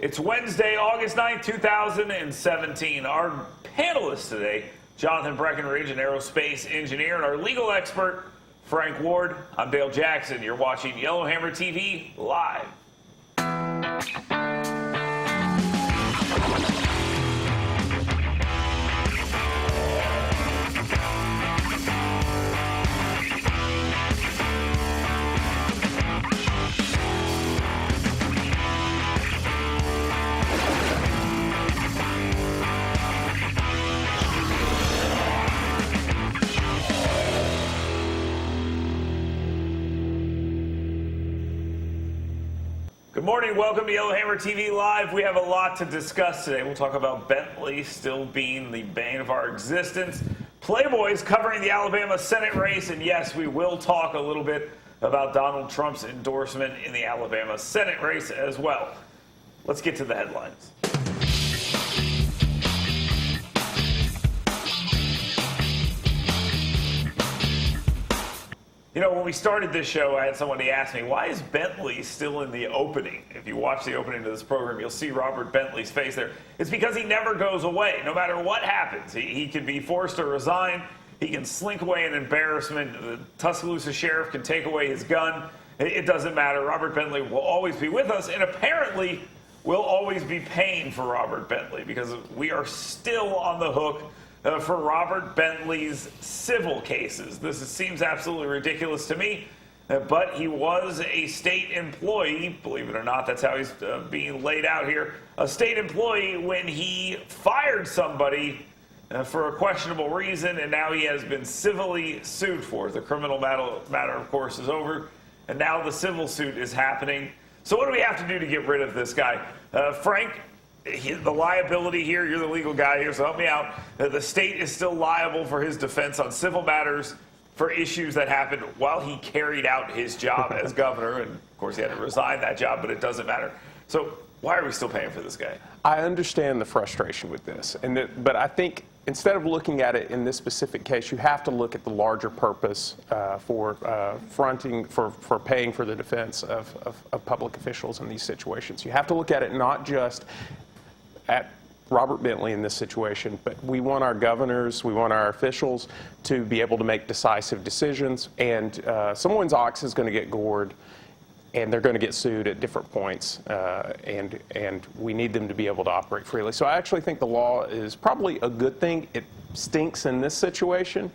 It's Wednesday, August 9th, 2017. Our panelists today, Jonathan Breckenridge, an aerospace engineer, and our legal expert, Frank Ward. I'm Dale Jackson. You're watching Yellowhammer TV live. Good morning. Welcome to Yellowhammer TV Live. We have a lot to discuss today. We'll talk about Bentley still being the bane of our existence, Playboys covering the Alabama Senate race, and yes, we will talk a little bit about Donald Trump's endorsement in the Alabama Senate race as well. Let's get to the headlines. You know, when we started this show, I had somebody ask me, why is Bentley still in the opening? If you watch the opening to this program, you'll see Robert Bentley's face there. It's because he never goes away, no matter what happens. He can be forced to resign. He can slink away in embarrassment. The Tuscaloosa sheriff can take away his gun. It doesn't matter. Robert Bentley will always be with us, and apparently we'll always be paying for Robert Bentley because we are still on the hook for Robert Bentley's civil cases. This seems absolutely ridiculous to me, but he was a state employee, believe it or not. That's how he's being laid out here. A state employee when he fired somebody for a questionable reason, and now he has been civilly sued for it. The criminal matter, of course, is over, and now the civil suit is happening. So what do we have to do to get rid of this guy? Frank, the liability here, you're the legal guy here, so help me out. The state is still liable for his defense on civil matters for issues that happened while he carried out his job as governor. And, of course, he had to resign that job, but it doesn't matter. So why are we still paying for this guy? I understand the frustration with this, but I think instead of looking at it in this specific case, you have to look at the larger purpose for paying for the defense of public officials in these situations. You have to look at it not just at Robert Bentley in this situation, but we want our governors, we want our officials to be able to make decisive decisions, and someone's ox is going to get gored, and they're going to get sued at different points, and we need them to be able to operate freely. So I actually think the law is probably a good thing. It stinks in this situation,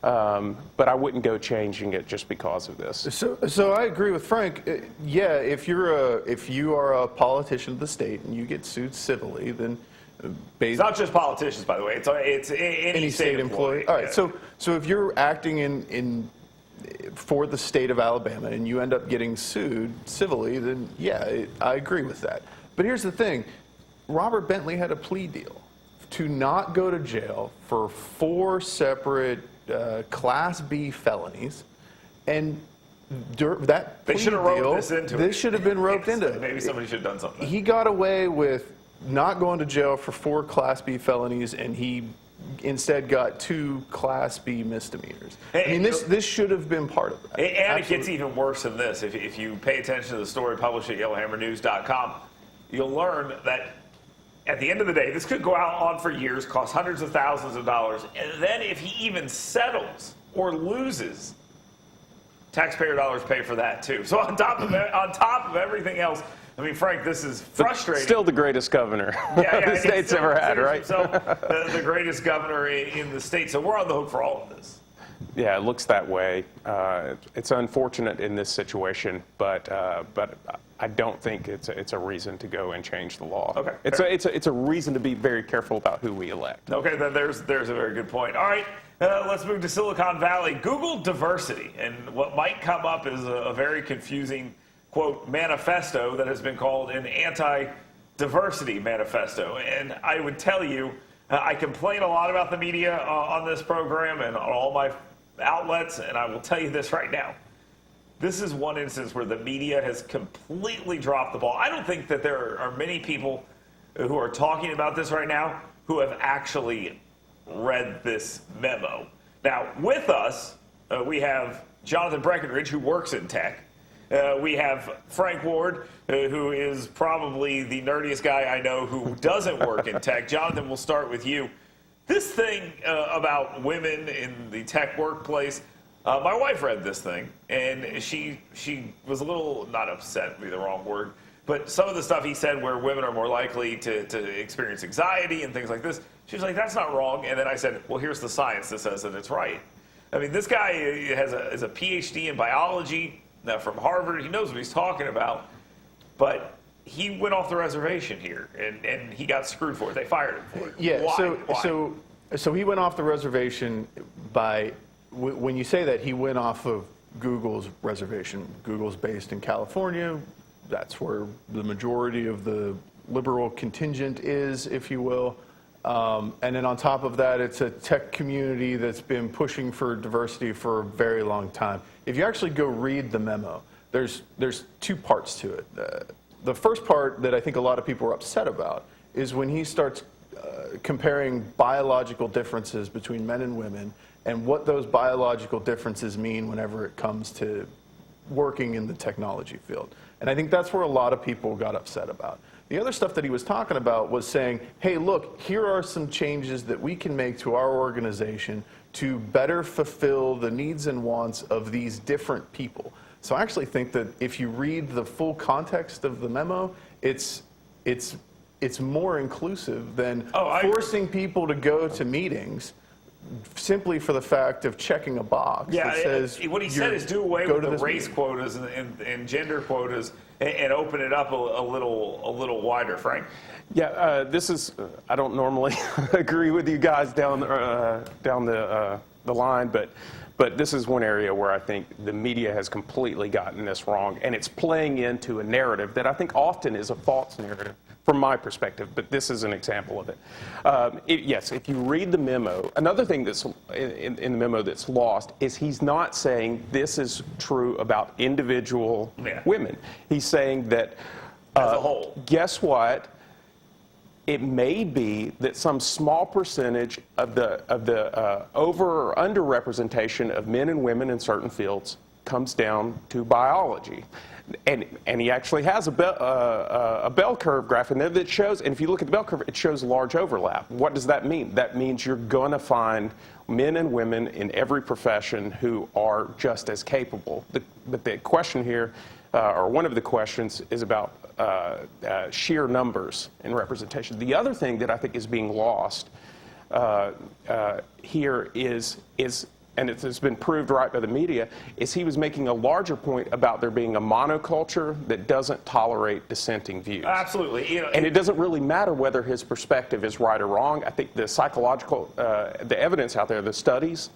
but I wouldn't go changing it just because of this. So I agree with Frank. Yeah, if you are a politician of the state and you get sued civilly, then it's not just politicians, by the way. It's any state employee. All right. So if you're acting for the state of Alabama and you end up getting sued civilly, then yeah, I agree with that. But here's the thing: Robert Bentley had a plea deal to not go to jail for 4 separate Class B felonies, and that they should have roped this into it. This should have been roped into it. Maybe somebody should have done something. He got away with not going to jail for 4 Class B felonies, and he instead got 2 Class B misdemeanors. I mean, this should have been part of that. And Absolutely. It gets even worse than this. If you pay attention to the story published at yellowhammernews.com, you'll learn that at the end of the day, this could go on for years, cost hundreds of thousands of dollars, and then if he even settles or loses, taxpayer dollars pay for that too. So on top of everything else, I mean, Frank, this is frustrating. Still the greatest governor the state's ever had, right? Himself the greatest governor in the state. So we're on the hook for all of this. Yeah, it looks that way. It's unfortunate in this situation, but I don't think it's a reason to go and change the law. Okay, it's a reason to be very careful about who we elect. Okay, then there's a very good point. All right, let's move to Silicon Valley. Google diversity, and what might come up is a very confusing quote manifesto that has been called an anti-diversity manifesto. And I would tell you, I complain a lot about the media on this program and on all my outlets, and I will tell you this right now. This is one instance where the media has completely dropped the ball. I don't think that there are many people who are talking about this right now who have actually read this memo. Now, with us, we have Jonathan Breckenridge, who works in tech, We have Frank Ward, who is probably the nerdiest guy I know who doesn't work in tech. Jonathan, we'll start with you. This thing about women in the tech workplace, my wife read this thing, and she was a little, not upset would be the wrong word, but some of the stuff he said where women are more likely to experience anxiety and things like this, she was like, that's not wrong. And then I said, well, here's the science that says that it's right. I mean, this guy is a PhD in biology from Harvard. He knows what he's talking about, but he went off the reservation here, and he got screwed for it. They fired him for it. Yeah. Why? So he went off the reservation by, when you say that, he went off of Google's reservation. Google's based in California. That's where the majority of the liberal contingent is, if you will. And then on top of that, it's a tech community that's been pushing for diversity for a very long time. If you actually go read the memo, there's two parts to it. The first part that I think a lot of people are upset about is when he starts comparing biological differences between men and women and what those biological differences mean whenever it comes to working in the technology field. And I think that's where a lot of people got upset about. The other stuff that he was talking about was saying, hey, look, here are some changes that we can make to our organization to better fulfill the needs and wants of these different people. So I actually think that if you read the full context of the memo, it's more inclusive than forcing people to go to meetings simply for the fact of checking a box that says what he said is do away with the race quotas and gender quotas and open it up a little wider. Frank? Yeah, this is, I don't normally agree with you guys down the line, but this is one area where I think the media has completely gotten this wrong, and it's playing into a narrative that I think often is a false narrative from my perspective, but this is an example of it. Yes, if you read the memo, another thing that's in the memo that's lost is he's not saying this is true about individual women. He's saying that as a whole. Guess what? It may be that some small percentage of the over or under representation of men and women in certain fields comes down to biology. And he actually has a bell curve graph in there that shows, and if you look at the bell curve, it shows large overlap. What does that mean? That means you're going to find men and women in every profession who are just as capable. But the question here, or one of the questions, is about sheer numbers in representation. The other thing that I think is being lost here is and it's been proved right by the media, is he was making a larger point about there being a monoculture that doesn't tolerate dissenting views. Absolutely. And it doesn't really matter whether his perspective is right or wrong. I think the psychological, the evidence out there, the studies,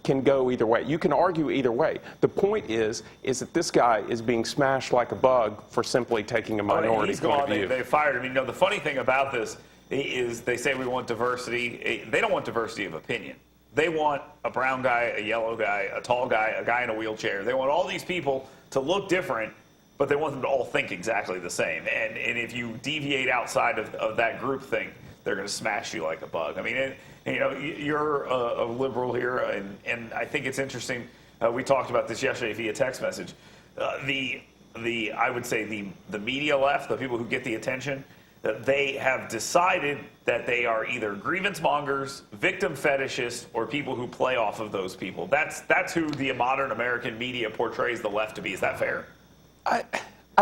can go either way. You can argue either way. The point is that this guy is being smashed like a bug for simply taking a minority point of view. They fired him. The funny thing about this is they say we want diversity. They don't want diversity of opinion. They want a brown guy, a yellow guy, a tall guy, a guy in a wheelchair. They want all these people to look different, but they want them to all think exactly the same. And if you deviate outside of that group thing, they're going to smash you like a bug. I mean, you're a liberal here, and I think it's interesting. We talked about this yesterday via text message. I would say the media left, the people who get the attention, that they have decided that they are either grievance mongers, victim fetishists, or people who play off of those people. That's who the modern American media portrays the left to be. Is that fair? I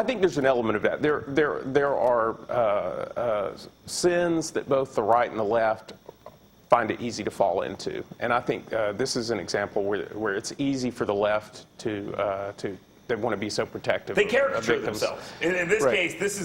think there's an element of that. There are sins that both the right and the left find it easy to fall into, and I think this is an example where it's easy for the left to they want to be so protective. They caricature themselves. In this case, this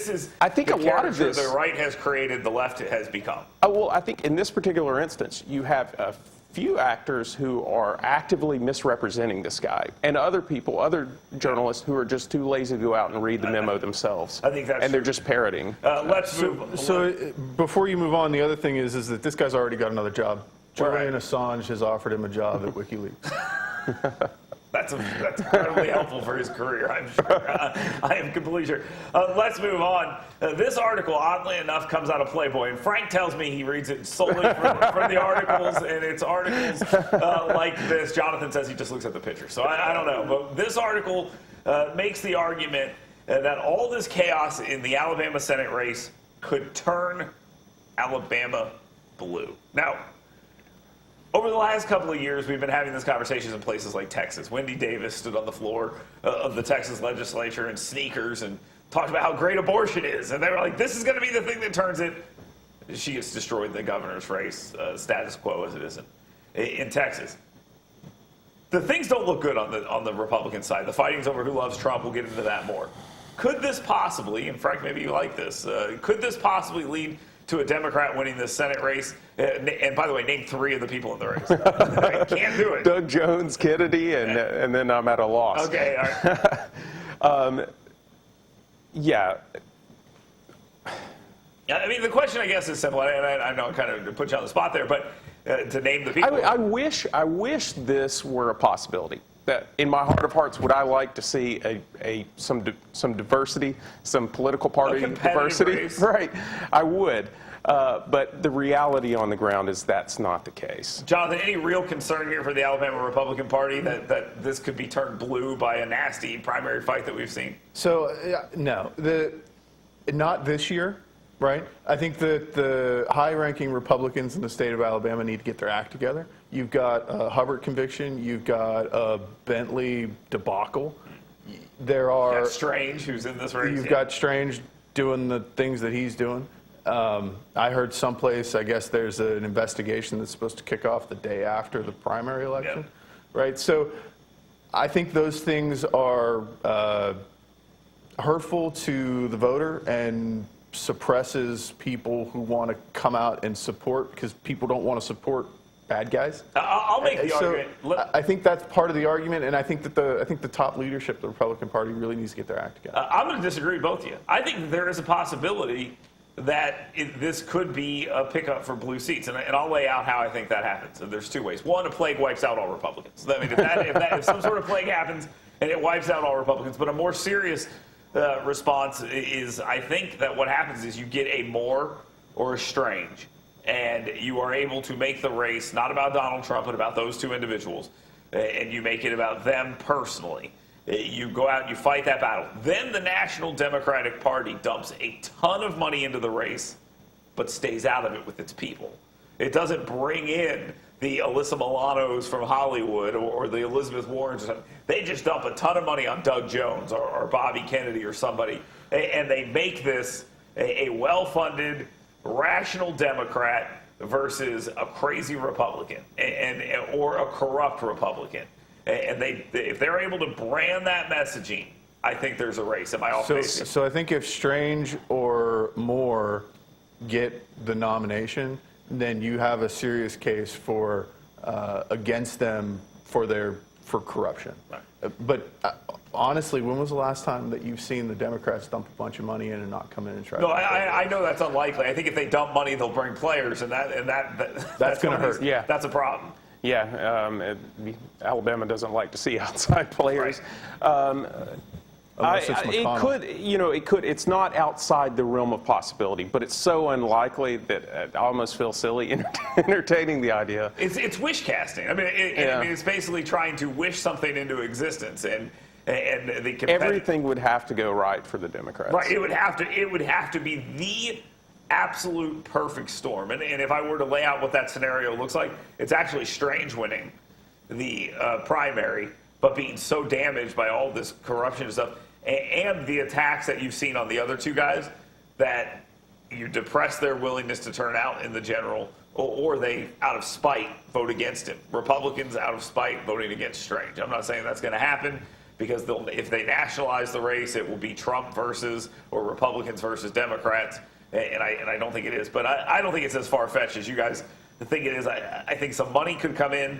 is. I think a lot of this the right has created, the left has become. Well, I think in this particular instance, you have a few actors who are actively misrepresenting this guy, and other people, other journalists who are just too lazy to go out and read the memo themselves. I think that's and they're just parroting. Let's move. So before you move on, the other thing is that this guy's already got another job. Julian Assange has offered him a job at WikiLeaks. That's incredibly helpful for his career, I'm sure. I am completely sure. Let's move on. This article, oddly enough, comes out of Playboy, and Frank tells me he reads it solely from the articles, and it's articles like this. Jonathan says he just looks at the picture, so I don't know. But this article makes the argument that all this chaos in the Alabama Senate race could turn Alabama blue. Now, over the last couple of years, we've been having these conversations in places like Texas. Wendy Davis stood on the floor of the Texas legislature in sneakers and talked about how great abortion is. And they were like, this is going to be the thing that turns it. She gets destroyed the governor's race, status quo as it is in Texas. The things don't look good on the Republican side. The fighting's over who loves Trump. We'll get into that more. Could this possibly, and Frank, maybe you like this, could this possibly lead to a Democrat winning this Senate race? And by the way, name 3 of the people in the race. I can't do it. Doug Jones, Kennedy, and then I'm at a loss. Okay, all right. Yeah. I mean, the question, I guess, is simple. I know I kind of put you on the spot there, but to name the people. I wish this were a possibility. That in my heart of hearts, would I like to see some diversity, some political party diversity? Race. Right, I would. But the reality on the ground is that's not the case. Jonathan, any real concern here for the Alabama Republican Party that this could be turned blue by a nasty primary fight that we've seen? So, no, not this year, right? I think that the high-ranking Republicans in the state of Alabama need to get their act together. You've got a Hubbard conviction. You've got a Bentley debacle. There are Strange, who's in this race. You've got Strange doing the things that he's doing. I heard someplace, I guess there's an investigation that's supposed to kick off the day after the primary election, right? So I think those things are hurtful to the voter and suppresses people who want to come out and support, because people don't want to support bad guys. I'll make the argument. I think that's part of the argument, and I think that the top leadership of the Republican Party really needs to get their act together. I'm going to disagree with both of you. I think that there is a possibility that this could be a pickup for blue seats, and I'll lay out how I think that happens. And there's 2 ways. One, a plague wipes out all Republicans. I mean, if some sort of plague happens and it wipes out all Republicans, but a more serious response is, I think that what happens is you get a Moore or a Strange, and you are able to make the race not about Donald Trump, but about those 2 individuals, and you make it about them personally. You go out and you fight that battle. Then the National Democratic Party dumps a ton of money into the race, but stays out of it with its people. It doesn't bring in the Alyssa Milanos from Hollywood or the Elizabeth Warrens. They just dump a ton of money on Doug Jones or Bobby Kennedy or somebody, and they make this a well-funded, rational Democrat versus a crazy Republican or a corrupt Republican. And if they're able to brand that messaging, I think there's a race. Am I off base? So I think if Strange or Moore get the nomination, then you have a serious case for against them for corruption. Right. But honestly, when was the last time that you've seen the Democrats dump a bunch of money in and not come in and try? No, I know that's unlikely. I think if they dump money, they'll bring players, and that's going to hurt. Yeah, that's a problem. Yeah, Alabama doesn't like to see outside players. Right. It could. It's not outside the realm of possibility, but it's so unlikely that I almost feel silly entertaining the idea. It's wish casting. I mean, it's basically trying to wish something into existence, and the everything would have to go right for the Democrats. Right. It would have to be the absolute perfect storm. And if I were to lay out what that scenario looks like, it's actually Strange winning the primary, but being so damaged by all this corruption and stuff, and the attacks that you've seen on the other 2 guys, that you depress their willingness to turn out in the general, or they, out of spite, vote against him. Republicans, out of spite, voting against Strange. I'm not saying that's going to happen, because if they nationalize the race, it will be Trump versus, or Republicans versus Democrats. And I don't think it is. But I don't think it's as far-fetched as you guys think it is. I think some money could come in,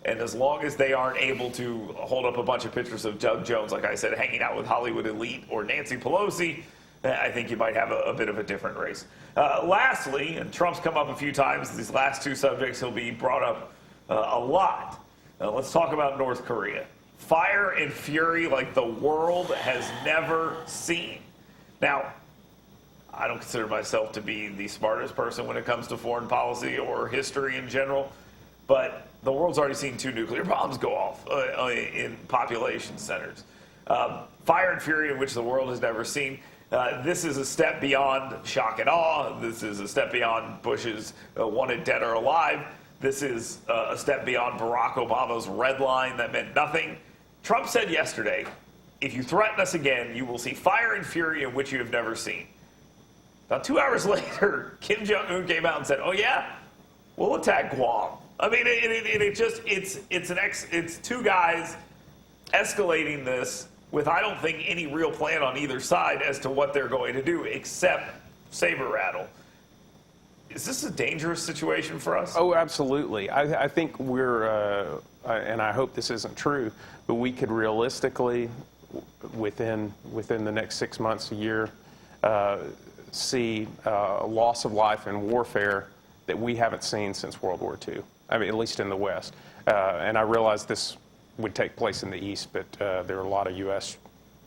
and as long as they aren't able to hold up a bunch of pictures of Doug Jones, like I said, hanging out with Hollywood elite or Nancy Pelosi, I think you might have a bit of a different race. Lastly, and Trump's come up a few times, these last 2 subjects he'll be brought up a lot. Let's talk about North Korea. Fire and fury like the world has never seen. Now, I don't consider myself to be the smartest person when it comes to foreign policy or history in general, but the world's already seen 2 nuclear bombs go off in population centers. Fire and fury in which the world has never seen. This is a step beyond shock and awe. This is a step beyond Bush's wanted dead or alive. This is a step beyond Barack Obama's red line that meant nothing. Trump said yesterday, if you threaten us again, you will see fire and fury in which you have never seen. About 2 hours later, Kim Jong-un came out and said, oh yeah, we'll attack Guam. I mean, it's two guys escalating this with, I don't think, any real plan on either side as to what they're going to do, except saber rattle. Is this a dangerous situation for us? Oh, absolutely. I think we're, and I hope this isn't true, but we could realistically, within the next 6 months, a year, see a loss of life in warfare that we haven't seen since World War II. I mean, at least in the West. And I realize this would take place in the East, but there are a lot of U.S.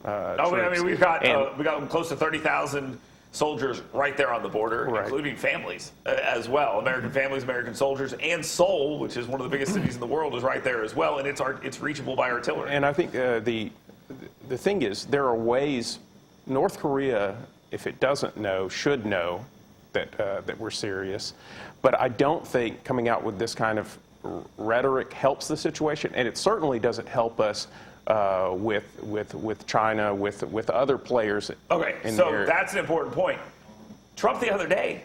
troops. I mean, we've got close to 30,000 soldiers right there on the border, right, including families as well. American families, American soldiers, and Seoul, which is one of the biggest cities in the world, is right there as well, and it's reachable by artillery. And I think the thing is, there are ways. North Korea, if it doesn't know, should know that we're serious. But I don't think coming out with this kind of rhetoric helps the situation, and it certainly doesn't help us with China, with other players. Okay, so that's an important point. Trump the other day,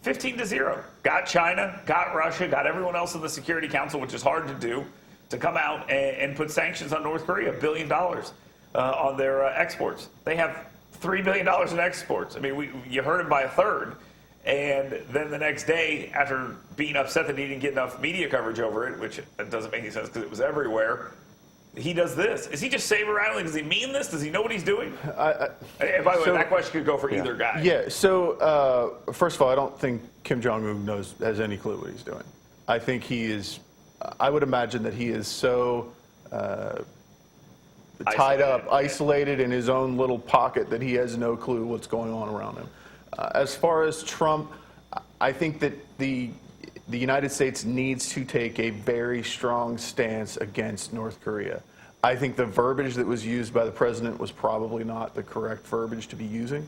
15-0, got China, got Russia, got everyone else in the Security Council, which is hard to do, to come out and put sanctions on North Korea, $1 billion on their exports. They have $3 billion in exports. I mean, you heard him by a third. And then the next day, after being upset that he didn't get enough media coverage over it, which doesn't make any sense because it was everywhere, he does this. Is he just saber rattling? Does he mean this? Does he know what he's doing? And by the way, that question could go for either guy. Yeah, so first of all, I don't think Kim Jong-un has any clue what he's doing. I think he is, I would imagine that he is so tied up, isolated in his own little pocket that he has no clue what's going on around him. As far as Trump, I think that the United States needs to take a very strong stance against North Korea. I think the verbiage that was used by the president was probably not the correct verbiage to be using,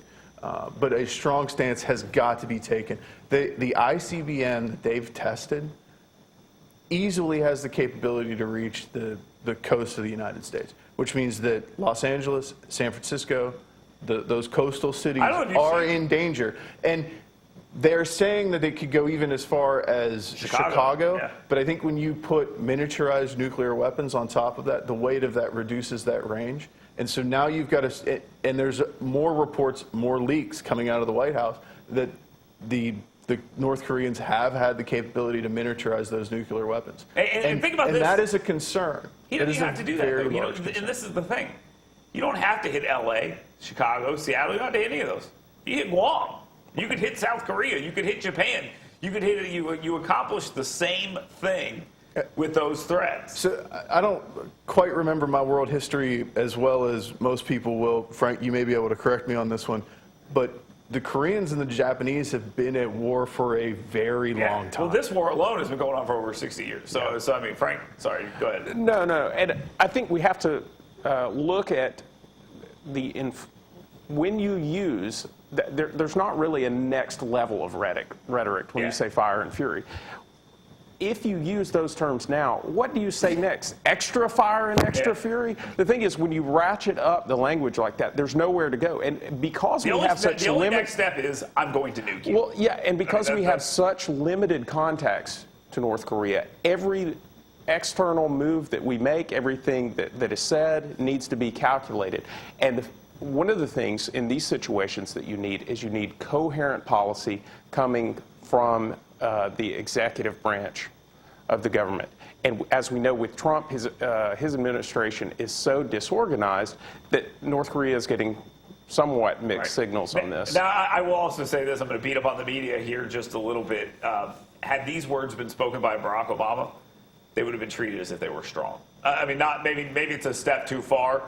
but a strong stance has got to be taken. The ICBM that they've tested easily has the capability to reach the coast of the United States, which means that Los Angeles, San Francisco, those coastal cities are in danger. And they're saying that they could go even as far as Chicago, yeah. But I think when you put miniaturized nuclear weapons on top of that, the weight of that reduces that range. And so now you've got to, and there's more reports, more leaks coming out of the White House that the North Koreans have had the capability to miniaturize those nuclear weapons. And think about this. And that is a concern. He doesn't even have to do that, though. And this is the thing. You don't have to hit L.A., Chicago, Seattle. You don't have to hit any of those. You hit Guam. You could hit South Korea. You could hit Japan. You could hit. You accomplish the same thing with those threats. So I don't quite remember my world history as well as most people will. Frank, you may be able to correct me on this one, but the Koreans and the Japanese have been at war for a very long time. Well, this war alone has been going on for over 60 years. So, I mean, Frank, sorry, go ahead. No. And I think we have to look at when you use, there's not really a next level of rhetoric when you say fire and fury. If you use those terms now, what do you say next? Extra fire and extra fury? The thing is, when you ratchet up the language like that, there's nowhere to go. And because we have such the only next step is, I'm going to nuke you. Well, yeah, and because we have such limited contacts to North Korea, every external move that we make, everything that is said, needs to be calculated. And one of the things in these situations that you need coherent policy coming from the executive branch of the government. And as we know with Trump, his administration is so disorganized that North Korea is getting somewhat mixed signals on this. Now, I will also say this. I'm going to beat up on the media here just a little bit. Had these words been spoken by Barack Obama, they would have been treated as if they were strong. I mean, maybe it's a step too far.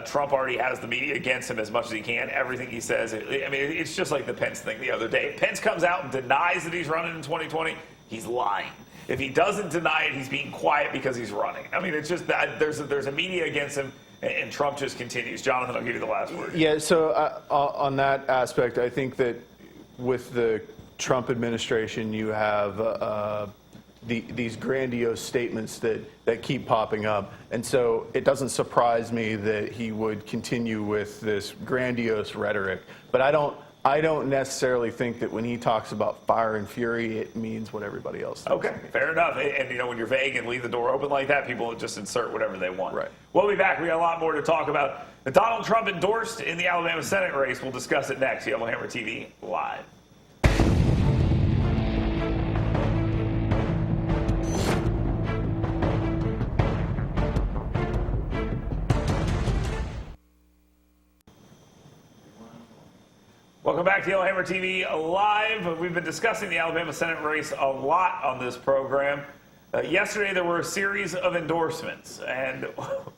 Trump already has the media against him as much as he can. Everything he says, I mean, it's just like the Pence thing the other day. If Pence comes out and denies that he's running in 2020, he's lying. If he doesn't deny it, he's being quiet because he's running. I mean, it's just that there's a media against him, and Trump just continues. Jonathan, I'll give you the last word. Yeah, so on that aspect, I think that with the Trump administration, you have these grandiose statements that keep popping up. And so it doesn't surprise me that he would continue with this grandiose rhetoric. But I don't necessarily think that when he talks about fire and fury, it means what everybody else thinks. Okay, fair enough. And when you're vague and leave the door open like that, people just insert whatever they want. Right. We'll be back. We got a lot more to talk about. Donald Trump endorsed in the Alabama Senate race. We'll discuss it next. Yellowhammer TV live. Welcome back to Yellowhammer TV Live. We've been discussing the Alabama Senate race a lot on this program. Yesterday there were a series of endorsements, and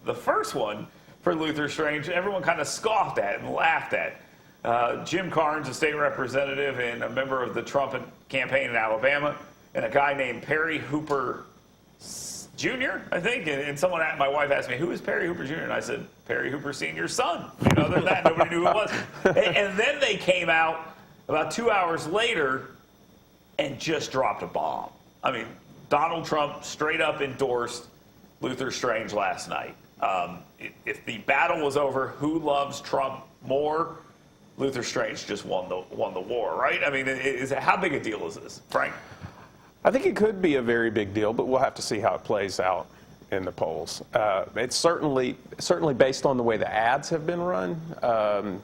the first one for Luther Strange, everyone kind of scoffed at and laughed at. Jim Carnes, a state representative and a member of the Trump campaign in Alabama, and a guy named Perry Hooper Jr., I think, and my wife asked me, who is Perry Hooper Jr.? And I said, Perry Hooper Sr.'s son. Other than that, nobody knew who it was. And then they came out about 2 hours later and just dropped a bomb. I mean, Donald Trump straight up endorsed Luther Strange last night. If the battle was over, who loves Trump more? Luther Strange just won the war, right? I mean, how big a deal is this, Frank? I think it could be a very big deal, but we'll have to see how it plays out in the polls. It's certainly based on the way the ads have been run. I'm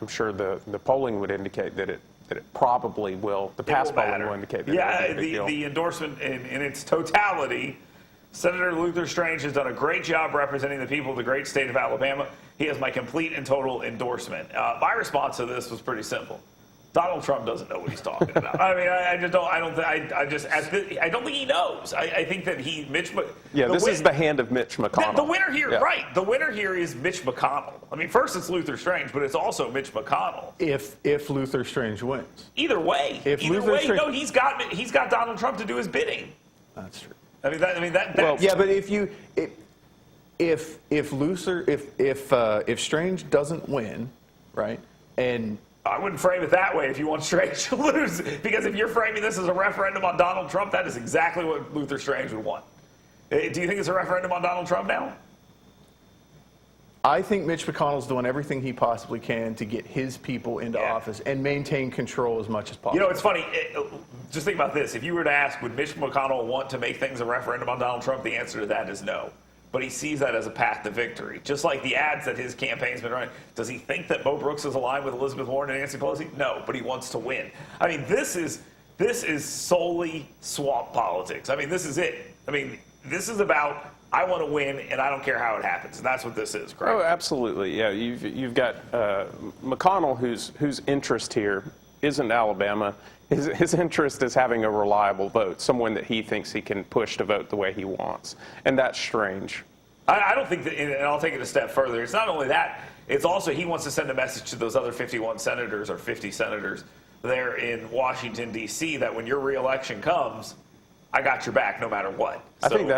sure the polling would indicate that it probably will. The past polling will indicate that it will be a big deal. The endorsement in its totality. Senator Luther Strange has done a great job representing the people of the great state of Alabama. He has my complete and total endorsement. My response to this was pretty simple. Donald Trump doesn't know what he's talking about. I mean, I don't think he knows. I think that this is the hand of Mitch McConnell. The winner here, right? The winner here is Mitch McConnell. I mean, first it's Luther Strange, but it's also Mitch McConnell. If Luther Strange wins, either way, no, he's got Donald Trump to do his bidding. That's true. But if Strange doesn't win, right, and I wouldn't frame it that way if you want Strange to lose, because if you're framing this as a referendum on Donald Trump, that is exactly what Luther Strange would want. Do you think it's a referendum on Donald Trump now? I think Mitch McConnell's doing everything he possibly can to get his people into office and maintain control as much as possible. It's funny. Just think about this. If you were to ask, would Mitch McConnell want to make things a referendum on Donald Trump, the answer to that is no. But he sees that as a path to victory. Just like the ads that his campaign's been running. Does he think that Mo Brooks is aligned with Elizabeth Warren and Nancy Pelosi? No, but he wants to win. I mean, this is solely swamp politics. I mean, this is it. I mean, this is about, I want to win, and I don't care how it happens. And that's what this is, correct? Oh, absolutely. Yeah, you've got McConnell, whose interest here isn't Alabama. His interest is having a reliable vote, someone that he thinks he can push to vote the way he wants. And that's Strange. I don't think that, and I'll take it a step further, it's not only that, it's also he wants to send a message to those other 51 senators or 50 senators there in Washington, D.C., that when your reelection comes, I got your back no matter what. I think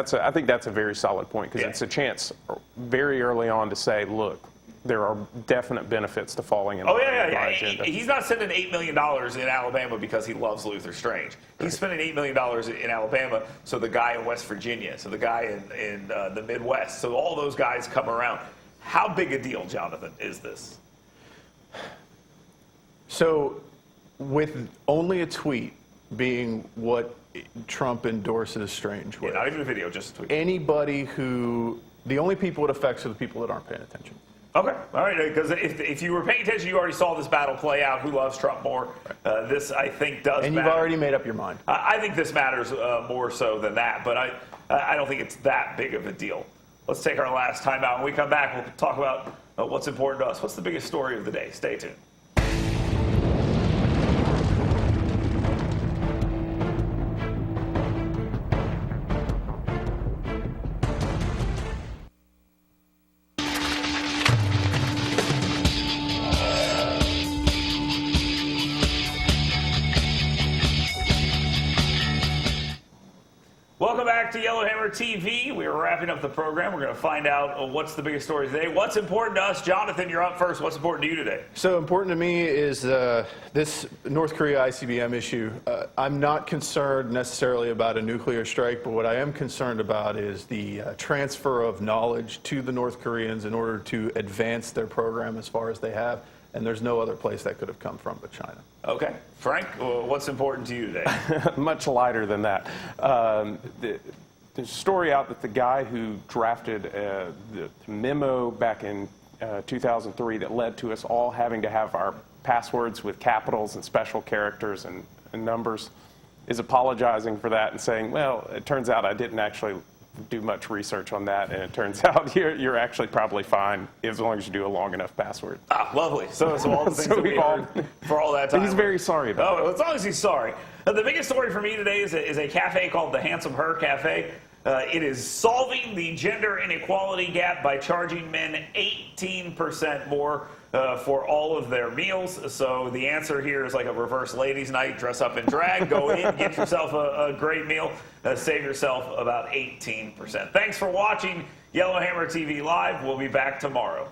that's a very solid point, because it's a chance very early on to say, look, there are definite benefits to falling in line with my agenda. He's not spending $8 million in Alabama because he loves Luther Strange. He's spending $8 million in Alabama so the guy in West Virginia, so the guy in the Midwest, so all those guys come around. How big a deal, Jonathan, is this? So with only a tweet being what Trump endorses Strange with. Not even a video, just a tweet. The only people it affects are the people that aren't paying attention. Okay, all right, because if you were paying attention, you already saw this battle play out. Who loves Trump more? This, I think, does and matter. You've already made up your mind. I think this matters more so than that, but I don't think it's that big of a deal. Let's take our last time out. When we come back, we'll talk about what's important to us. What's the biggest story of the day? Stay tuned. Welcome back to Yellowhammer TV. We are wrapping up the program. We're going to find out what's the biggest story today. What's important to us? Jonathan, you're up first. What's important to you today? So important to me is this North Korea ICBM issue. I'm not concerned necessarily about a nuclear strike, but what I am concerned about is the transfer of knowledge to the North Koreans in order to advance their program as far as they have. And there's no other place that could have come from but China. Okay. Frank, what's important to you today? Much lighter than that. There's a story out that the guy who drafted the memo back in 2003 that led to us all having to have our passwords with capitals and special characters and numbers is apologizing for that and saying, well, it turns out I didn't actually do much research on that, and it turns out you're actually probably fine as long as you do a long enough password. Ah, lovely. So all the things So that we heard for all that time. He's very sorry about it. Oh, as long as he's sorry. The biggest story for me today is a cafe called the Handsome Her Cafe. It is solving the gender inequality gap by charging men 18% more for all of their meals. So the answer here is like a reverse ladies' night. Dress up in drag, go in, get yourself a great meal, save yourself about 18%. Thanks for watching Yellowhammer TV Live. We'll be back tomorrow.